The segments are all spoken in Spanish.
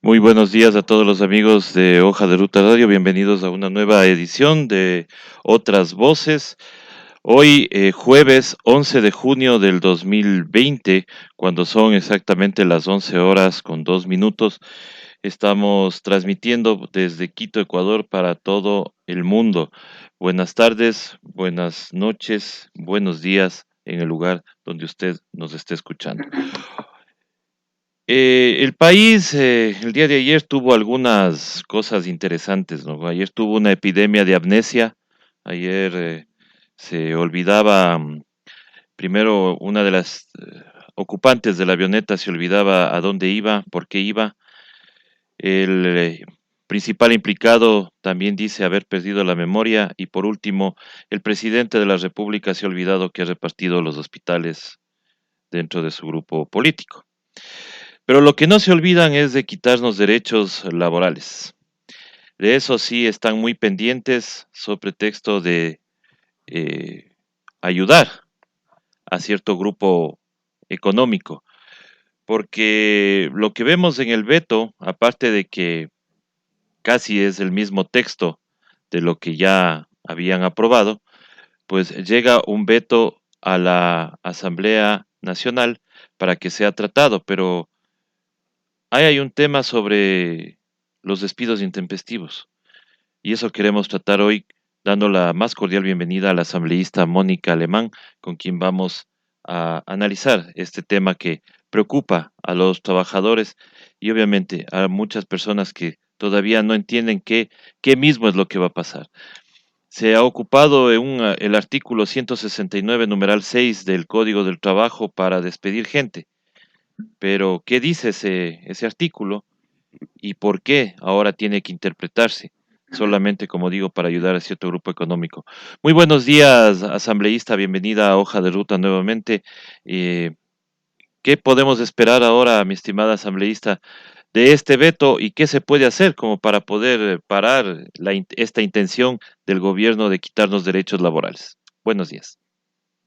Muy buenos días a todos los amigos de Hoja de Ruta Radio. Bienvenidos a una nueva edición de Otras Voces. Hoy, jueves 11 de junio del 2020, cuando son exactamente las 11 horas con 2 minutos, estamos transmitiendo desde Quito, Ecuador, para todo el mundo. Buenas tardes, buenas noches, buenos días en el lugar donde usted nos esté escuchando. El país, el día de ayer tuvo algunas cosas interesantes, ¿no? Ayer tuvo una epidemia de amnesia. Ayer se olvidaba, primero una de las ocupantes de la avioneta se olvidaba a dónde iba, por qué iba. El principal implicado también dice haber perdido la memoria. Y por último, el presidente de la República se ha olvidado que ha repartido los hospitales dentro de su grupo político. Pero lo que no se olvidan es de quitarnos derechos laborales. De eso sí están muy pendientes, sobre pretexto de eh, ayudar a cierto grupo económico, porque lo que vemos en el veto, aparte de que casi es el mismo texto de lo que ya habían aprobado, pues llega un veto a la Asamblea Nacional para que sea tratado, pero ahí hay un tema sobre los despidos intempestivos. Y eso queremos tratar hoy, dando la más cordial bienvenida a la asambleísta Mónica Alemán, con quien vamos a analizar este tema que preocupa a los trabajadores y obviamente a muchas personas que todavía no entienden qué mismo es lo que va a pasar. Se ha ocupado el artículo 169, numeral 6 del Código del Trabajo para despedir gente. Pero, ¿qué dice ese artículo? ¿Y por qué ahora tiene que interpretarse? Solamente, como digo, para ayudar a cierto grupo económico. Muy buenos días, asambleísta, bienvenida a Hoja de Ruta nuevamente. Eh, ¿Qué podemos esperar ahora, mi estimada asambleísta, de este veto y qué se puede hacer como para poder parar esta intención del gobierno de quitarnos derechos laborales? Buenos días.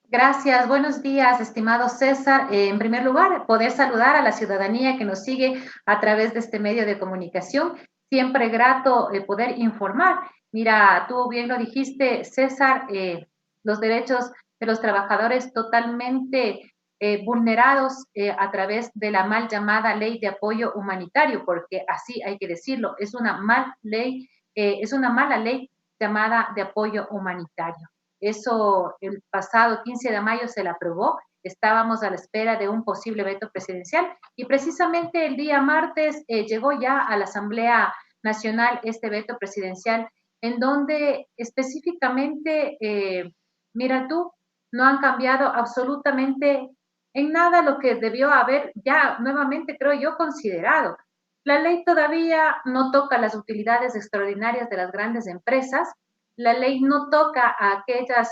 Gracias, buenos días, estimado César. En primer lugar, poder saludar a la ciudadanía que nos sigue a través de este medio de comunicación. Siempre grato poder informar. Mira, tú bien lo dijiste, César, los derechos de los trabajadores totalmente vulnerados a través de la mal llamada ley de apoyo humanitario, porque así hay que decirlo, es una es una mala ley llamada de apoyo humanitario. Eso el pasado 15 de mayo se la aprobó. Estábamos a la espera de un posible veto presidencial y precisamente el día martes llegó ya a la Asamblea Nacional este veto presidencial en donde específicamente, mira tú, no han cambiado absolutamente en nada lo que debió haber ya nuevamente, creo yo, considerado. La ley todavía no toca las utilidades extraordinarias de las grandes empresas, la ley no toca a aquellas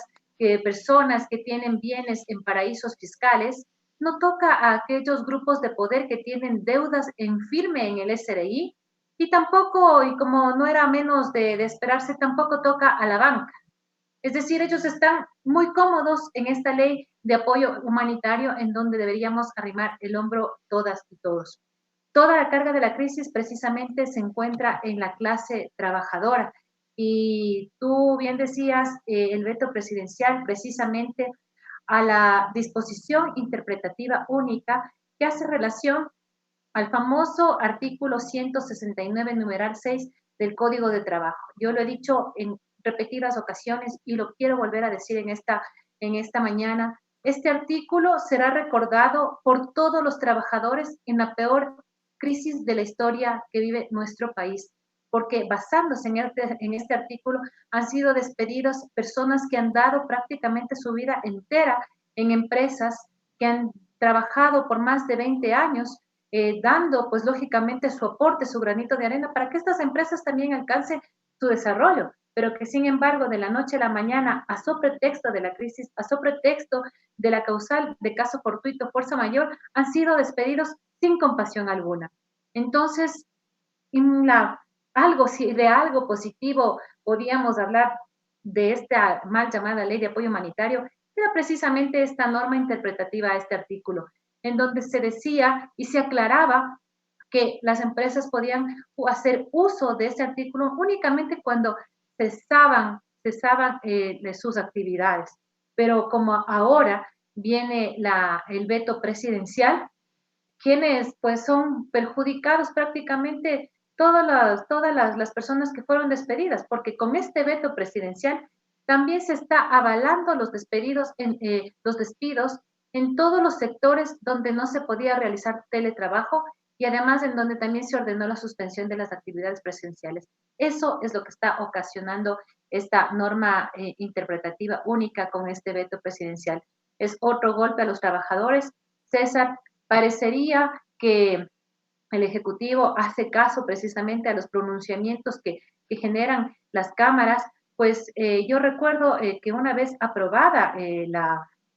personas que tienen bienes en paraísos fiscales, no toca a aquellos grupos de poder que tienen deudas en firme en el SRI y tampoco, y como no era menos de esperarse, tampoco toca a la banca. Es decir, ellos están muy cómodos en esta ley de apoyo humanitario en donde deberíamos arrimar el hombro todas y todos. Toda la carga de la crisis precisamente se encuentra en la clase trabajadora. Y tú bien decías, el veto presidencial precisamente a la disposición interpretativa única que hace relación al famoso artículo 169, numeral 6 del Código de Trabajo. Yo lo he dicho en repetidas ocasiones y lo quiero volver a decir en esta mañana. Este artículo será recordado por todos los trabajadores en la peor crisis de la historia que vive nuestro país, porque basándose en este artículo han sido despedidos personas que han dado prácticamente su vida entera en empresas que han trabajado por más de 20 años dando pues lógicamente su aporte, su granito de arena para que estas empresas también alcancen su desarrollo, pero que sin embargo de la noche a la mañana, a so pretexto de la crisis, a so pretexto de la causal de caso fortuito, fuerza mayor, han sido despedidos sin compasión alguna. Entonces, la, algo, si de algo positivo podíamos hablar de esta mal llamada ley de apoyo humanitario, era precisamente esta norma interpretativa a este artículo, en donde se decía y se aclaraba que las empresas podían hacer uso de ese artículo únicamente cuando cesaban de sus actividades. Pero como ahora viene el veto presidencial, quienes pues son perjudicados prácticamente todas las personas que fueron despedidas, porque con este veto presidencial también se está avalando los despidos en todos los sectores donde no se podía realizar teletrabajo y además en donde también se ordenó la suspensión de las actividades presenciales. Eso es lo que está ocasionando esta norma interpretativa única con este veto presidencial. Es otro golpe a los trabajadores. César, parecería que el Ejecutivo hace caso precisamente a los pronunciamientos que generan las cámaras, pues yo recuerdo que una vez aprobada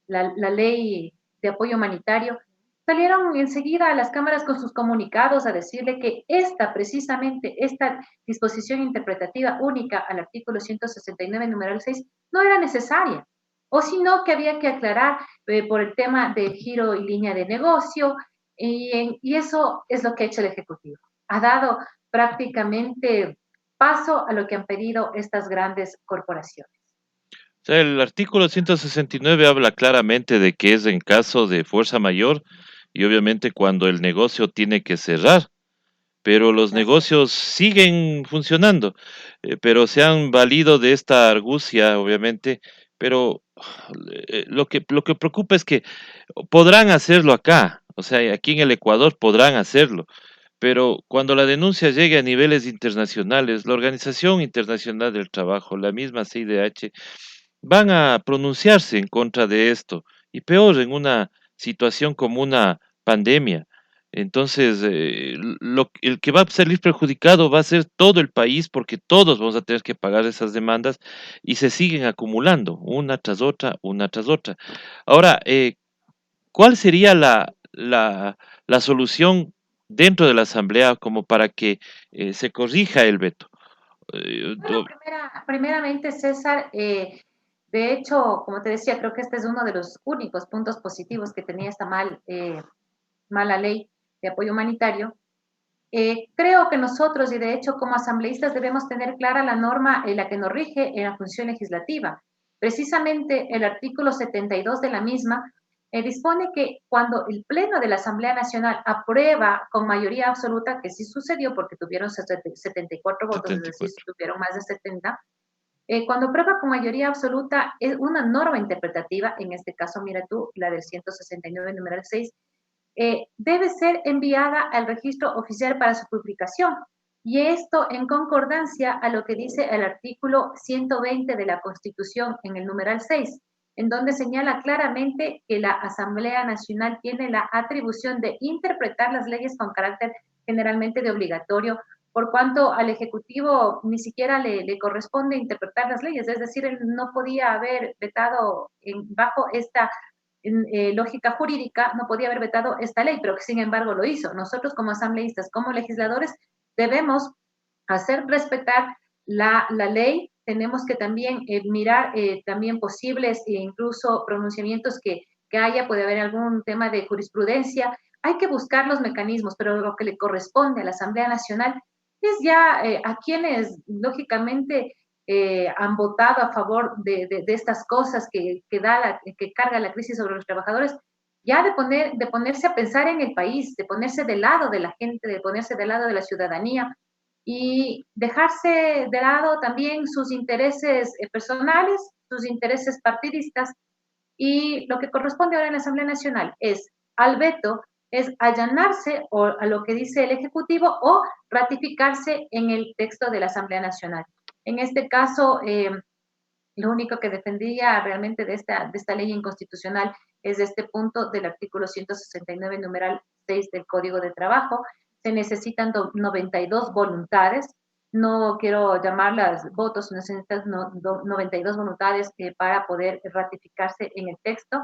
la ley de apoyo humanitario, salieron enseguida a las cámaras con sus comunicados a decirle que precisamente esta disposición interpretativa única al artículo 169, numeral 6, no era necesaria, o sino que había que aclarar por el tema de giro y línea de negocio, y eso es lo que ha hecho el Ejecutivo. Ha dado prácticamente paso a lo que han pedido estas grandes corporaciones. O sea, el artículo 169 habla claramente de que es en caso de fuerza mayor y obviamente cuando el negocio tiene que cerrar, pero los Así es. negocios siguen funcionando, pero se han valido de esta argucia, obviamente, pero lo que preocupa es que podrán hacerlo acá, o sea, aquí en el Ecuador podrán hacerlo, pero cuando la denuncia llegue a niveles internacionales, la Organización Internacional del Trabajo, la misma CIDH, van a pronunciarse en contra de esto, y peor en una situación como una pandemia. Entonces, el que va a salir perjudicado va a ser todo el país porque todos vamos a tener que pagar esas demandas y se siguen acumulando una tras otra, una tras otra. Ahora, ¿cuál sería la solución dentro de la Asamblea como para que se corrija el veto? Bueno, primeramente, César, de hecho, como te decía, creo que este es uno de los únicos puntos positivos que tenía esta mala ley de apoyo humanitario. Creo que nosotros, y de hecho como asambleístas, debemos tener clara la norma en la que nos rige en la función legislativa. Precisamente el artículo 72 de la misma dispone que cuando el Pleno de la Asamblea Nacional aprueba con mayoría absoluta, que sí sucedió porque tuvieron 74 votos, es decir, 74. tuvieron más de 70, cuando aprueba con mayoría absoluta es una norma interpretativa, en este caso, mira tú, la del 169, numeral 6, debe ser enviada al registro oficial para su publicación. Y esto en concordancia a lo que dice el artículo 120 de la Constitución en el numeral 6, en donde señala claramente que la Asamblea Nacional tiene la atribución de interpretar las leyes con carácter generalmente de obligatorio, por cuanto al Ejecutivo ni siquiera le corresponde interpretar las leyes, es decir, él no podía haber vetado bajo esta lógica jurídica, no podía haber vetado esta ley, pero que sin embargo lo hizo. Nosotros como asambleístas, como legisladores, debemos hacer respetar la ley, tenemos que también mirar también posibles e incluso pronunciamientos que haya, puede haber algún tema de jurisprudencia, hay que buscar los mecanismos, pero lo que le corresponde a la Asamblea Nacional es ya a quienes, lógicamente, han votado a favor de estas cosas que carga la crisis sobre los trabajadores, ya de ponerse a pensar en el país, de ponerse del lado de la gente, de ponerse del lado de la ciudadanía y dejarse de lado también sus intereses personales, sus intereses partidistas. Y lo que corresponde ahora en la Asamblea Nacional es al veto, es allanarse a lo que dice el Ejecutivo o ratificarse en el texto de la Asamblea Nacional. En este caso, lo único que defendía realmente de esta ley inconstitucional es este punto del artículo 169, numeral 6 del Código de Trabajo. Se necesitan 92 voluntades, no quiero llamarlas votos, se necesitan 92 voluntades para poder ratificarse en el texto.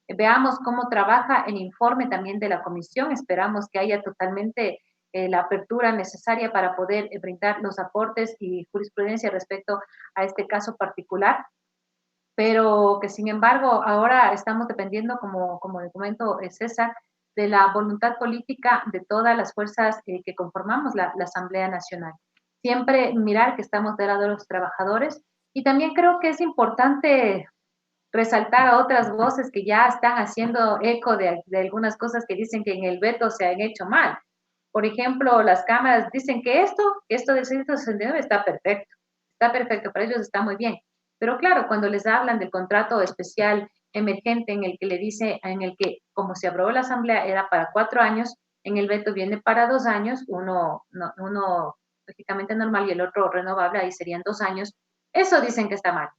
Veamos cómo trabaja el informe también de la comisión. Esperamos que haya totalmente la apertura necesaria para poder brindar los aportes y jurisprudencia respecto a este caso particular, pero que sin embargo ahora estamos dependiendo, como documento César, de la voluntad política de todas las fuerzas que conformamos la Asamblea Nacional. Siempre mirar que estamos del lado de los trabajadores y también creo que es importante resaltar a otras voces que ya están haciendo eco de algunas cosas que dicen que en el veto se han hecho mal. Por ejemplo, las cámaras dicen que esto del 169 está perfecto, para ellos está muy bien. Pero claro, cuando les hablan del contrato especial emergente en el que le dice, en el que como se aprobó la asamblea era para 4 años, en el veto viene para 2 años, uno lógicamente normal y el otro renovable, ahí serían 2 años, eso dicen que está mal.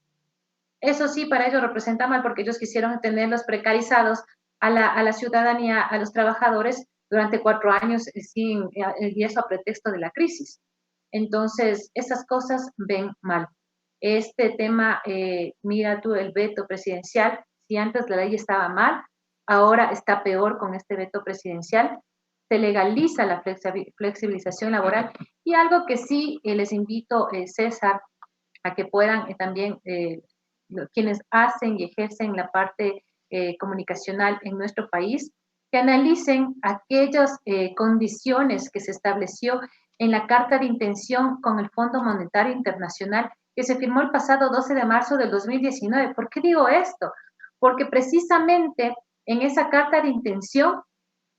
Eso sí, para ellos representa mal porque ellos quisieron tenerlos precarizados a la ciudadanía, a los trabajadores durante 4 años y eso a pretexto de la crisis. Entonces, esas cosas ven mal. Este tema, mira tú el veto presidencial, si antes la ley estaba mal, ahora está peor con este veto presidencial. Se legaliza la flexibilización laboral y algo que sí les invito, César, a que puedan también quienes hacen y ejercen la parte comunicacional en nuestro país, que analicen aquellas condiciones que se estableció en la Carta de Intención con el Fondo Monetario Internacional que se firmó el pasado 12 de marzo del 2019. ¿Por qué digo esto? Porque precisamente en esa Carta de Intención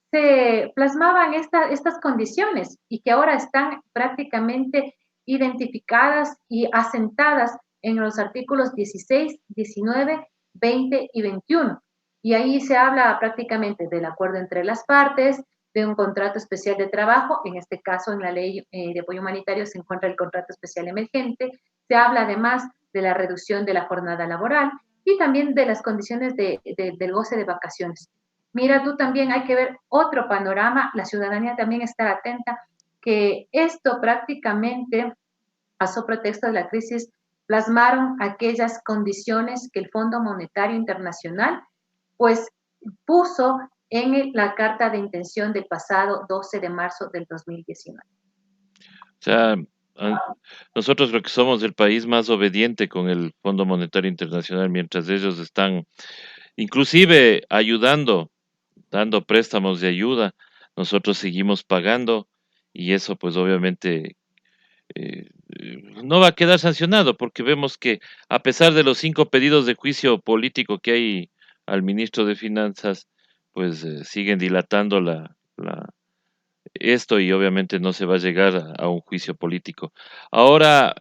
se plasmaban estas condiciones y que ahora están prácticamente identificadas y asentadas en los artículos 16, 19, 20 y 21. Y ahí se habla prácticamente del acuerdo entre las partes, de un contrato especial de trabajo, en este caso en la ley de apoyo humanitario se encuentra el contrato especial emergente, se habla además de la reducción de la jornada laboral y también de las condiciones del goce de vacaciones. Mira, tú también hay que ver otro panorama, la ciudadanía también está atenta, que esto prácticamente, a su pretexto de la crisis, plasmaron aquellas condiciones que el Fondo Monetario Internacional, pues, puso en la carta de intención del pasado 12 de marzo del 2019. O sea, nosotros creo que somos el país más obediente con el Fondo Monetario Internacional, mientras ellos están inclusive ayudando, dando préstamos de ayuda, nosotros seguimos pagando y eso pues obviamente no va a quedar sancionado porque vemos que a pesar de los 5 pedidos de juicio político que hay al ministro de Finanzas, pues siguen dilatando esto y obviamente no se va a llegar a un juicio político. Ahora,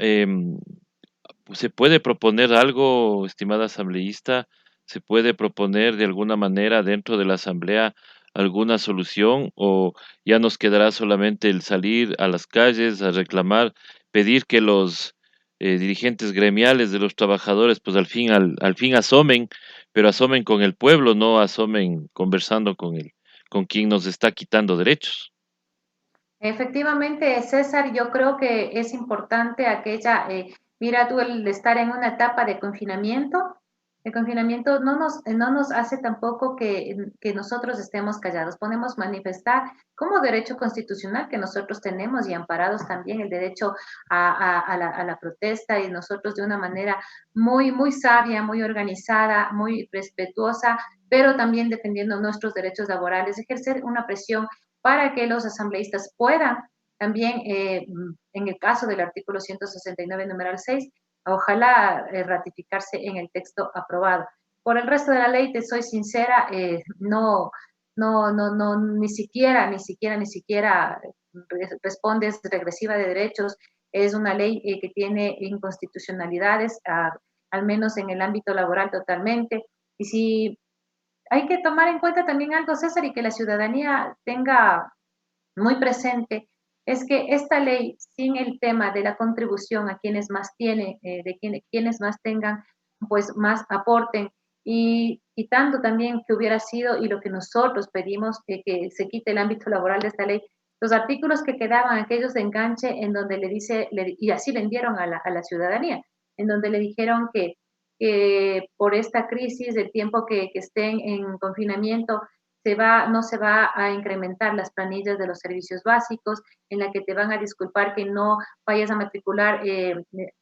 ¿se puede proponer algo, estimada asambleísta? ¿Se puede proponer de alguna manera dentro de la asamblea alguna solución o ya nos quedará solamente el salir a las calles a reclamar, pedir que los dirigentes gremiales de los trabajadores pues al fin asomen, pero asomen con el pueblo, no asomen conversando con quien nos está quitando derechos? Efectivamente, César, yo creo que es importante mira tú, el estar en una etapa de confinamiento no nos hace tampoco que nosotros estemos callados. Podemos manifestar como derecho constitucional que nosotros tenemos y amparados también el derecho a la protesta y nosotros de una manera muy, muy sabia, muy organizada, muy respetuosa, pero también defendiendo nuestros derechos laborales, ejercer una presión para que los asambleístas puedan también, en el caso del artículo 169, numeral 6, ojalá ratificarse en el texto aprobado. Por el resto de la ley, te soy sincera, ni siquiera responde, es regresiva de derechos, es una ley que tiene inconstitucionalidades, al menos en el ámbito laboral totalmente. Y si hay que tomar en cuenta también algo, César, y que la ciudadanía tenga muy presente, es que esta ley, sin el tema de la contribución a quienes más tienen, quienes más tengan, pues más aporten, y quitando también que hubiera sido, y lo que nosotros pedimos, que se quite el ámbito laboral de esta ley, los artículos que quedaban, aquellos de enganche, en donde y así vendieron a la ciudadanía, en donde le dijeron que por esta crisis, del tiempo que estén en confinamiento, no se va a incrementar las planillas de los servicios básicos, en la que te van a disculpar que no vayas a matricular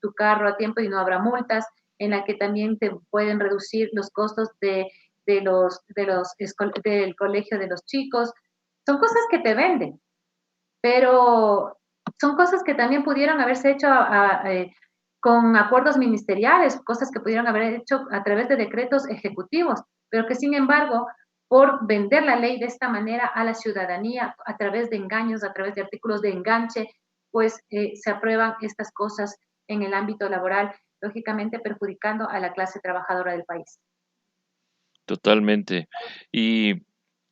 tu carro a tiempo y no habrá multas, en la que también te pueden reducir los costos del colegio de los chicos. Son cosas que te venden, pero son cosas que también pudieron haberse hecho con acuerdos ministeriales, cosas que pudieron haber hecho a través de decretos ejecutivos, pero que sin embargo, por vender la ley de esta manera a la ciudadanía, a través de engaños, a través de artículos de enganche, pues se aprueban estas cosas en el ámbito laboral, lógicamente perjudicando a la clase trabajadora del país. Totalmente. Y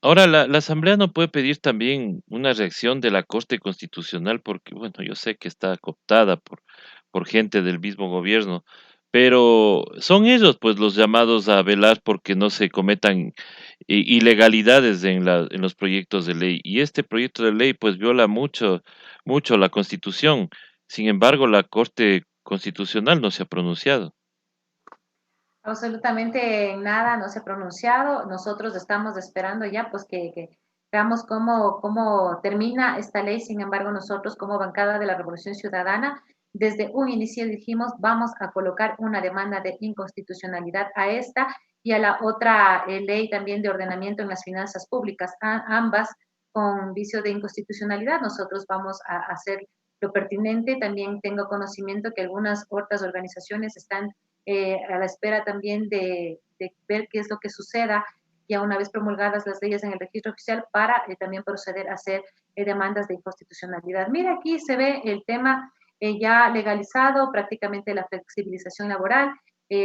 ahora la Asamblea no puede pedir también una reacción de la Corte Constitucional, porque, bueno, yo sé que está cooptada por gente del mismo gobierno, pero son ellos, pues, los llamados a velar porque no se cometan ilegalidades en los proyectos de ley. Y este proyecto de ley, pues, viola mucho la Constitución. Sin embargo, la Corte Constitucional no se ha pronunciado. Absolutamente nada, no se ha pronunciado. Nosotros estamos esperando ya pues que veamos cómo termina esta ley. Sin embargo, nosotros como bancada de la Revolución Ciudadana, desde un inicio dijimos vamos a colocar una demanda de inconstitucionalidad a esta y a la otra ley también de ordenamiento en las finanzas públicas, ambas con vicio de inconstitucionalidad. Nosotros vamos a hacer lo pertinente. También tengo conocimiento que algunas otras organizaciones están a la espera también de ver qué es lo que suceda ya una vez promulgadas las leyes en el registro oficial para también proceder a hacer demandas de inconstitucionalidad. Mira, aquí se ve el tema ya legalizado, prácticamente la flexibilización laboral.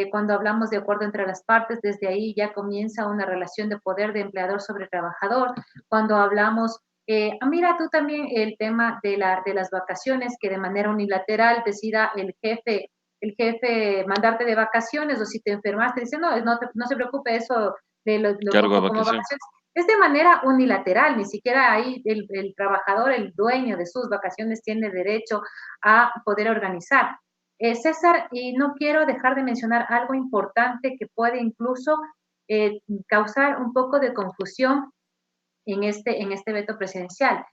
Cuando hablamos de acuerdo entre las partes, desde ahí ya comienza una relación de poder de empleador sobre trabajador. Cuando hablamos mira tú también el tema de las vacaciones, que de manera unilateral decida el jefe mandarte de vacaciones o si te enfermaste, dice, no, no se preocupe, eso lo Cargo a cojo como vacación. vacaciones. Es de manera unilateral, ni siquiera ahí el trabajador, el dueño de sus vacaciones tiene derecho a poder organizar. César, y no quiero dejar de mencionar algo importante que puede incluso causar un poco de confusión en este veto presidencial.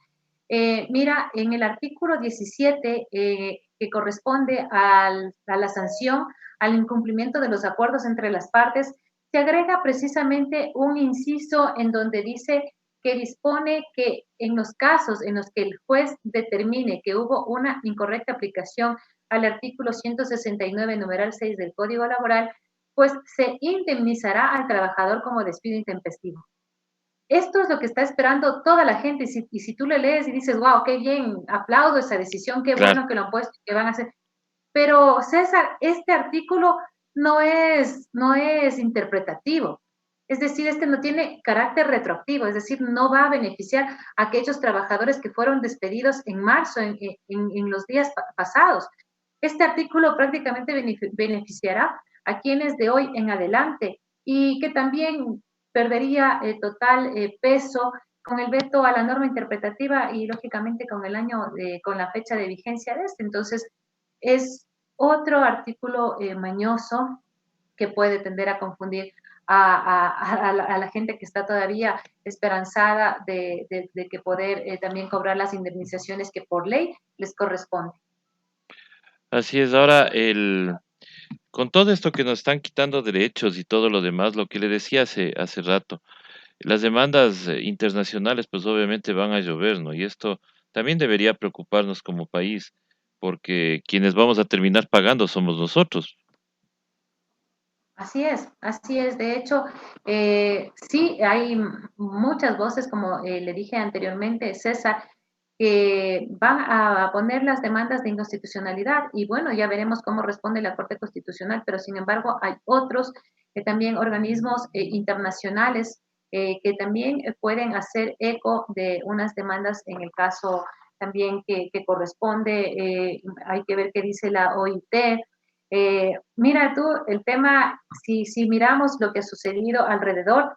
Mira, en el artículo 17, que corresponde a la sanción al incumplimiento de los acuerdos entre las partes, se agrega precisamente un inciso en donde dice que dispone que en los casos en los que el juez determine que hubo una incorrecta aplicación al artículo 169, numeral 6 del Código Laboral, pues se indemnizará al trabajador como despido intempestivo. Esto es lo que está esperando toda la gente. Y si tú le lees y dices, wow, qué bien, aplaudo esa decisión, qué Claro. bueno que lo han puesto, que van a hacer. Pero César, este artículo no es interpretativo. Es decir, este no tiene carácter retroactivo, es decir, no va a beneficiar a aquellos trabajadores que fueron despedidos en marzo, en los días pasados. Este artículo prácticamente beneficiará a quienes de hoy en adelante y que también perdería total peso con el veto a la norma interpretativa y lógicamente con el año, con la fecha de vigencia de este. Entonces, es otro artículo mañoso que puede tender a confundir a la gente que está todavía esperanzada de que poder también cobrar las indemnizaciones que por ley les corresponde. Así es. Ahora, con todo esto que nos están quitando derechos y todo lo demás, lo que le decía hace rato, las demandas internacionales, pues obviamente van a llover, ¿no? Y esto también debería preocuparnos como país, porque quienes vamos a terminar pagando somos nosotros. Así es, así es. De hecho, sí, hay muchas voces, como le dije anteriormente, César, que van a poner las demandas de inconstitucionalidad y bueno, ya veremos cómo responde la Corte Constitucional, pero sin embargo hay otros también organismos internacionales que también pueden hacer eco de unas demandas en el caso también que corresponde. Hay que ver qué dice la OIT. Mira tú, el tema, si miramos lo que ha sucedido alrededor,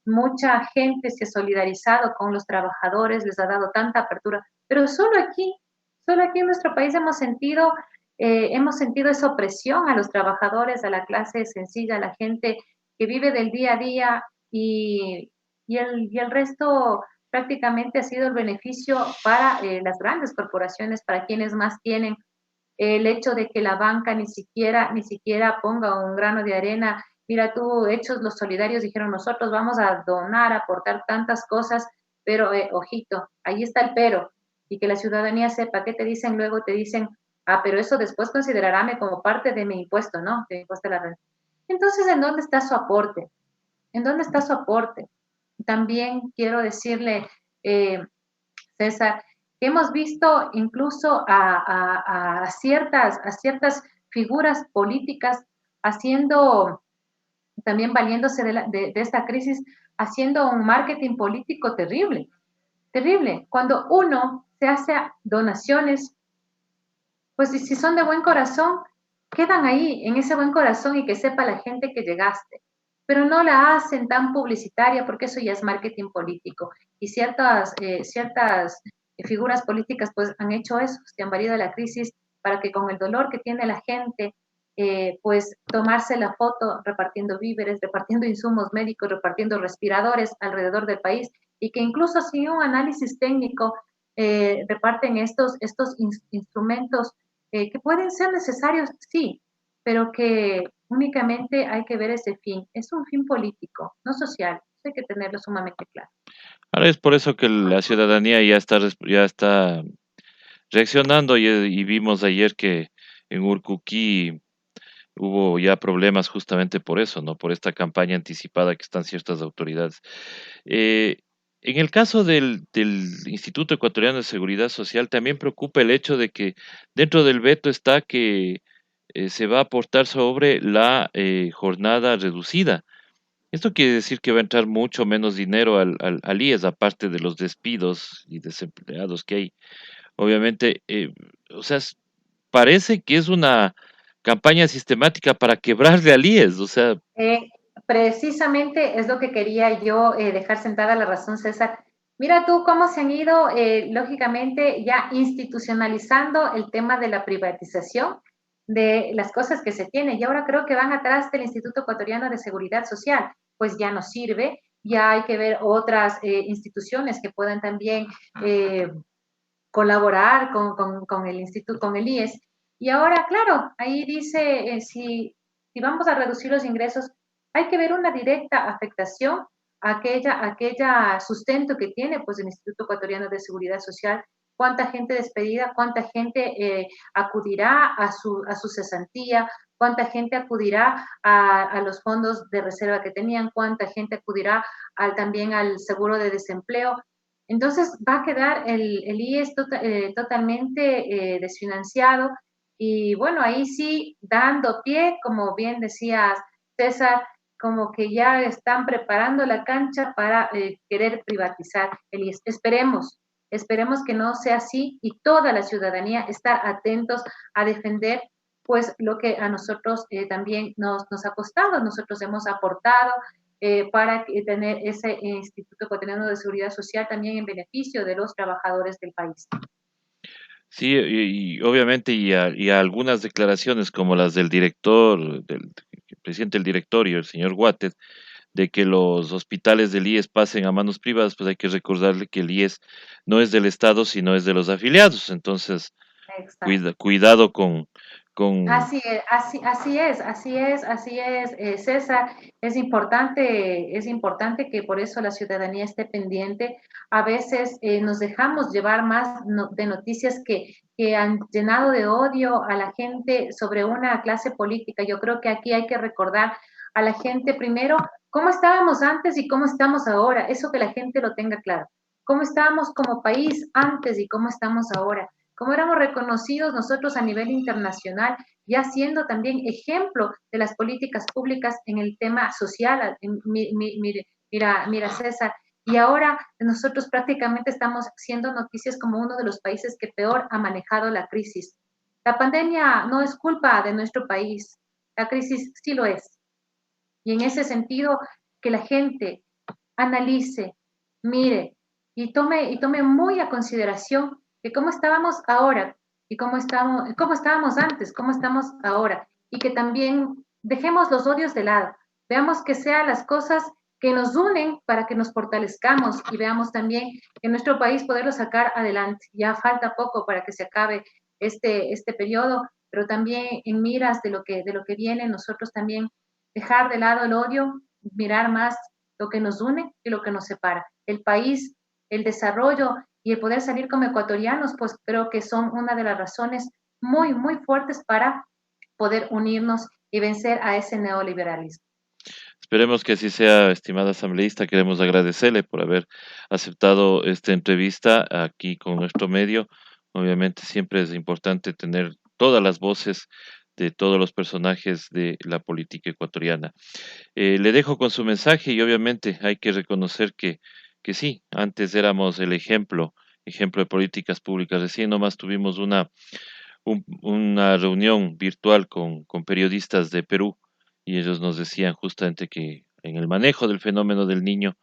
mucha gente se ha solidarizado con los trabajadores, les ha dado tanta apertura, pero solo aquí en nuestro país hemos sentido esa opresión a los trabajadores, a la clase sencilla, a la gente que vive del día a día y el resto prácticamente ha sido el beneficio para las grandes corporaciones, para quienes más tienen el hecho de que la banca ni siquiera ponga un grano de arena Mira tú, hechos los solidarios, dijeron nosotros vamos a donar, aportar tantas cosas, pero ojito, ahí está el pero, y que la ciudadanía sepa qué te dicen, luego te dicen, ah, pero eso después considerarame como parte de mi impuesto, ¿no? De impuesto a la renta. Entonces, ¿en dónde está su aporte? ¿En dónde está su aporte? También quiero decirle, César, que hemos visto incluso a ciertas figuras políticas haciendo, también valiéndose de esta crisis, haciendo un marketing político terrible, terrible. Cuando uno se hace donaciones, pues si son de buen corazón, quedan ahí, en ese buen corazón y que sepa la gente que llegaste. Pero no la hacen tan publicitaria porque eso ya es marketing político. Y ciertas figuras políticas pues han hecho eso, se han valido la crisis para que con el dolor que tiene la gente, pues tomarse la foto repartiendo víveres, repartiendo insumos médicos, repartiendo respiradores alrededor del país y que incluso sin un análisis técnico reparten estos instrumentos que pueden ser necesarios, sí, pero que únicamente hay que ver ese fin. Es un fin político, no social. Eso hay que tenerlo sumamente claro. Ahora es por eso que la ciudadanía ya está reaccionando y vimos ayer que en Urcuquí hubo ya problemas justamente por eso, ¿no? Por esta campaña anticipada que están ciertas autoridades. Eh, en el caso del Instituto Ecuatoriano de Seguridad Social, también preocupa el hecho de que dentro del veto está que se va a aportar sobre la jornada reducida. Esto quiere decir que va a entrar mucho menos dinero al IES, aparte de los despidos y desempleados que hay. Obviamente, o sea, parece que es una campaña sistemática para quebrarle al IES, o sea, Eh, Precisamente es lo que quería yo dejar sentada la razón, César. Mira tú cómo se han ido, lógicamente, ya institucionalizando el tema de la privatización de las cosas que se tienen. Y ahora creo que van atrás del Instituto Ecuatoriano de Seguridad Social, pues ya no sirve, ya hay que ver otras instituciones que puedan también colaborar con el instituto, con el IES. Y ahora, claro, ahí dice, si vamos a reducir los ingresos, hay que ver una directa afectación a aquella sustento que tiene pues el Instituto Ecuatoriano de Seguridad Social, cuánta gente despedida, cuánta gente acudirá a su cesantía, cuánta gente acudirá a los fondos de reserva que tenían, cuánta gente acudirá también al seguro de desempleo. Entonces va a quedar el IES totalmente desfinanciado y bueno, ahí sí, dando pie, como bien decías, César, como que ya están preparando la cancha para querer privatizar el IES. Esperemos que no sea así y toda la ciudadanía estar atentos a defender pues lo que a nosotros también nos ha costado, nosotros hemos aportado, para tener ese Instituto Ecuatoriano de Seguridad Social también en beneficio de los trabajadores del país. sí, y obviamente y a algunas declaraciones como las del director, del presidente del directorio, el señor Guates, de que los hospitales del IES pasen a manos privadas, pues hay que recordarle que el IES no es del Estado, sino es de los afiliados. Entonces, Exacto. cuidado con Así es, César. Es importante que por eso la ciudadanía esté pendiente. A veces nos dejamos llevar más de noticias que han llenado de odio a la gente sobre una clase política. Yo creo que aquí hay que recordar a la gente primero cómo estábamos antes y cómo estamos ahora. Eso que la gente lo tenga claro. Cómo estábamos como país antes y cómo estamos ahora. Cómo éramos reconocidos nosotros a nivel internacional ya siendo también ejemplo de las políticas públicas en el tema social. Mira, César, y ahora nosotros prácticamente estamos siendo noticias como uno de los países que peor ha manejado la crisis. La pandemia no es culpa de nuestro país, la crisis sí lo es. Y en ese sentido, que la gente analice, mire y tome muy a consideración que cómo estábamos ahora y cómo estábamos antes, cómo estamos ahora. Y que también dejemos los odios de lado. Veamos que sean las cosas que nos unen para que nos fortalezcamos y veamos también que nuestro país poderlo sacar adelante. Ya falta poco para que se acabe este periodo, pero también en miras de lo que viene, nosotros también dejar de lado el odio, mirar más lo que nos une y lo que nos separa. El país, el desarrollo y el poder salir como ecuatorianos, pues creo que son una de las razones muy, muy fuertes para poder unirnos y vencer a ese neoliberalismo. Esperemos que así sea, estimada asambleísta. Queremos agradecerle por haber aceptado esta entrevista aquí con nuestro medio. Obviamente siempre es importante tener todas las voces de todos los personajes de la política ecuatoriana. Le dejo con su mensaje y obviamente hay que reconocer que sí, antes éramos el ejemplo de políticas públicas. Recién nomás tuvimos una reunión virtual con periodistas de Perú y ellos nos decían justamente que en el manejo del fenómeno del Niño,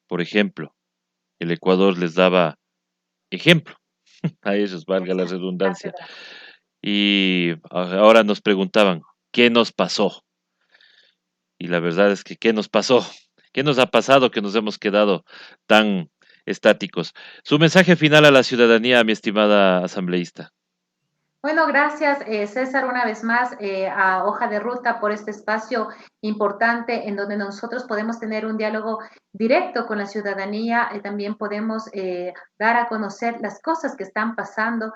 por ejemplo, el Ecuador les daba ejemplo a ellos, valga la Esa redundancia, cátedra. y ahora nos preguntaban, ¿qué nos pasó? Y la verdad es que, ¿qué nos pasó? ¿Qué nos ha pasado que nos hemos quedado tan estáticos? Su mensaje final a la ciudadanía, mi estimada asambleísta. Bueno, gracias César una vez más a Hoja de Ruta por este espacio importante en donde nosotros podemos tener un diálogo directo con la ciudadanía y también podemos dar a conocer las cosas que están pasando,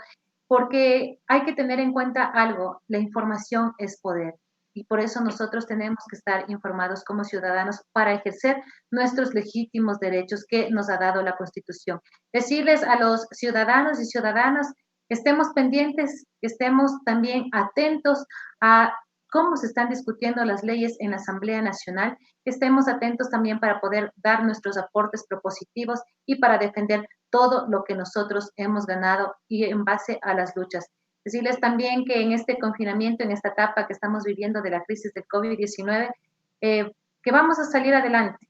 porque hay que tener en cuenta algo, la información es poder. Y por eso nosotros tenemos que estar informados como ciudadanos para ejercer nuestros legítimos derechos que nos ha dado la Constitución. Decirles a los ciudadanos y ciudadanas que estemos pendientes, que estemos también atentos a cómo se están discutiendo las leyes en la Asamblea Nacional, que estemos atentos también para poder dar nuestros aportes propositivos y para defender todo lo que nosotros hemos ganado y en base a las luchas. Decirles también que en este confinamiento, en esta etapa que estamos viviendo de la crisis del COVID-19, que vamos a salir adelante.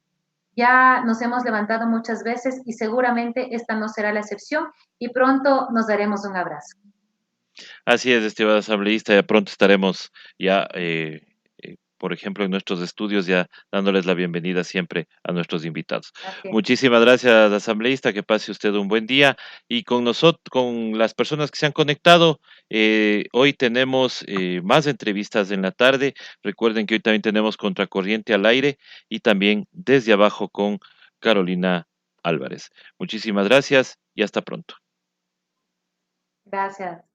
Ya nos hemos levantado muchas veces y seguramente esta no será la excepción y pronto nos daremos un abrazo. Así es, estimada asambleísta, ya pronto estaremos ya, por ejemplo, en nuestros estudios, ya dándoles la bienvenida siempre a nuestros invitados. Así es. Muchísimas gracias, asambleísta, que pase usted un buen día. Y con nosotros, con las personas que se han conectado, hoy tenemos más entrevistas en la tarde. Recuerden que hoy también tenemos Contracorriente al aire y también Desde Abajo con Carolina Álvarez. Muchísimas gracias y hasta pronto. Gracias.